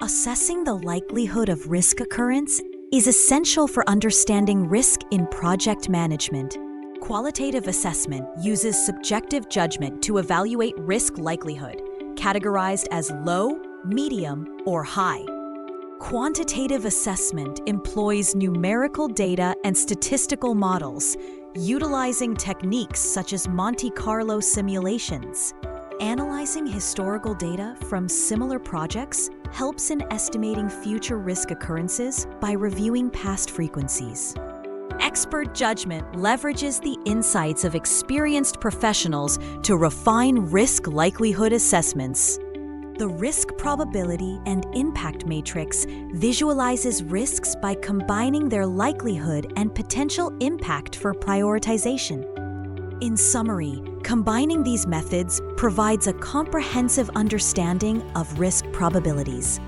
Assessing the likelihood of risk occurrence is essential for understanding risk in project management. Qualitative assessment uses subjective judgment to evaluate risk likelihood, categorized as low, medium, or high. Quantitative assessment employs numerical data and statistical models, utilizing techniques such as Monte Carlo simulations. Analyzing historical data from similar projects helps in estimating future risk occurrences by reviewing past frequencies. Expert judgment leverages the insights of experienced professionals to refine risk likelihood assessments. The risk probability and impact matrix visualizes risks by combining their likelihood and potential impact for prioritization. In summary, combining these methods provides a comprehensive understanding of risk probabilities.